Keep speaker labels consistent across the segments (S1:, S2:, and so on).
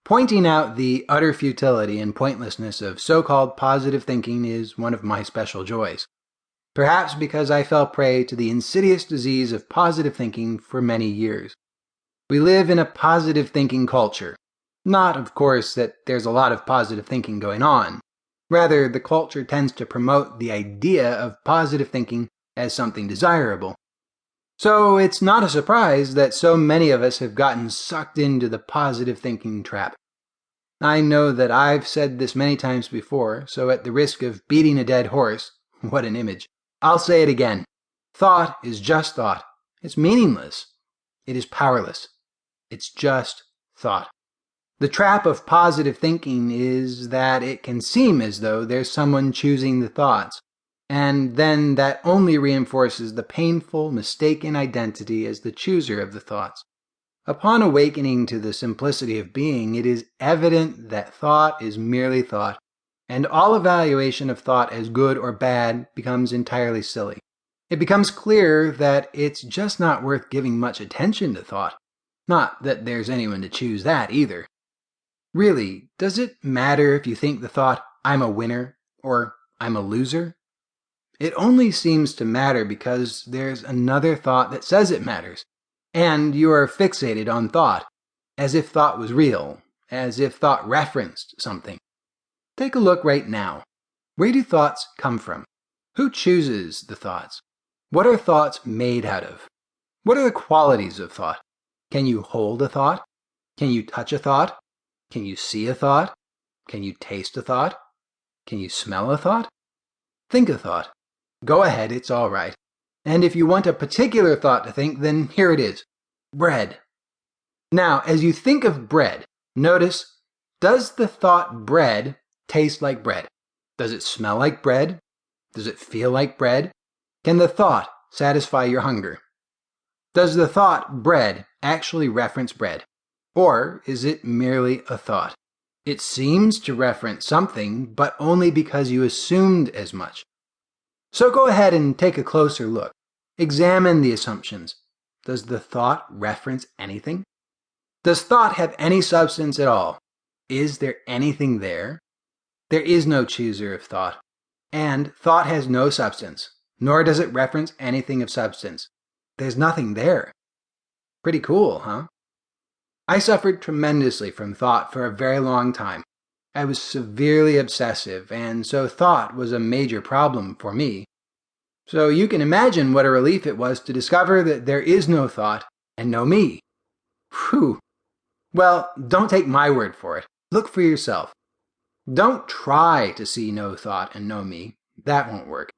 S1: Pointing out the utter futility and pointlessness of so-called positive thinking is one of my special joys. Perhaps because I fell prey to the insidious disease of positive thinking for many years. We live in a positive thinking culture. Not, of course, that there's a lot of positive thinking going on. Rather, the culture tends to promote the idea of positive thinking as something desirable. So it's not a surprise that so many of us have gotten sucked into the positive thinking trap. I know that I've said this many times before, so at the risk of beating a dead horse, what an image, I'll say it again. Thought is just thought. It's meaningless. It is powerless. It's just thought. The trap of positive thinking is that it can seem as though there's someone choosing the thoughts, and then that only reinforces the painful, mistaken identity as the chooser of the thoughts. Upon awakening to the simplicity of being, it is evident that thought is merely thought, and all evaluation of thought as good or bad becomes entirely silly. It becomes clear that it's just not worth giving much attention to thought. Not that there's anyone to choose that either. Really, does it matter if you think the thought, "I'm a winner," or "I'm a loser"? It only seems to matter because there's another thought that says it matters, and you are fixated on thought, as if thought was real, as if thought referenced something. Take a look right now. Where do thoughts come from? Who chooses the thoughts? What are thoughts made out of? What are the qualities of thought? Can you hold a thought? Can you touch a thought? Can you see a thought? Can you taste a thought? Can you smell a thought? Think a thought. Go ahead, it's all right. And if you want a particular thought to think, then here it is. Bread. Now, as you think of bread, notice, does the thought bread taste like bread? Does it smell like bread? Does it feel like bread? Can the thought satisfy your hunger? Does the thought bread actually reference bread? Or is it merely a thought? It seems to reference something, but only because you assumed as much. So go ahead and take a closer look. Examine the assumptions. Does the thought reference anything? Does thought have any substance at all? Is there anything there? There is no chooser of thought. And thought has no substance, nor does it reference anything of substance. There's nothing there. Pretty cool, huh? I suffered tremendously from thought for a very long time. I was severely obsessive, and so thought was a major problem for me. So you can imagine what a relief it was to discover that there is no thought and no me. Whew. Well, don't take my word for it. Look for yourself. Don't try to see no thought and no me. That won't work.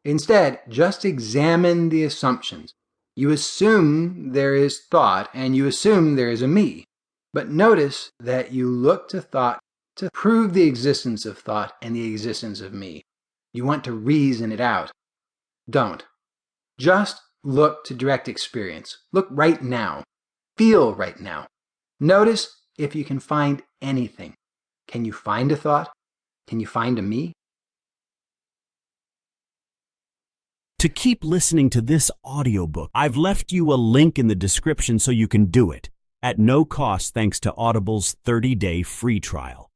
S1: Instead, just examine the assumptions. You assume there is thought and you assume there is a me. But notice that you look to thought to prove the existence of thought and the existence of me. You want to reason it out. Don't. Just look to direct experience. Look right now. Feel right now. Notice if you can find anything. Can you find a thought? Can you find a me?
S2: To keep listening to this audiobook, I've left you a link in the description so you can do it, at no cost thanks to Audible's 30-day free trial.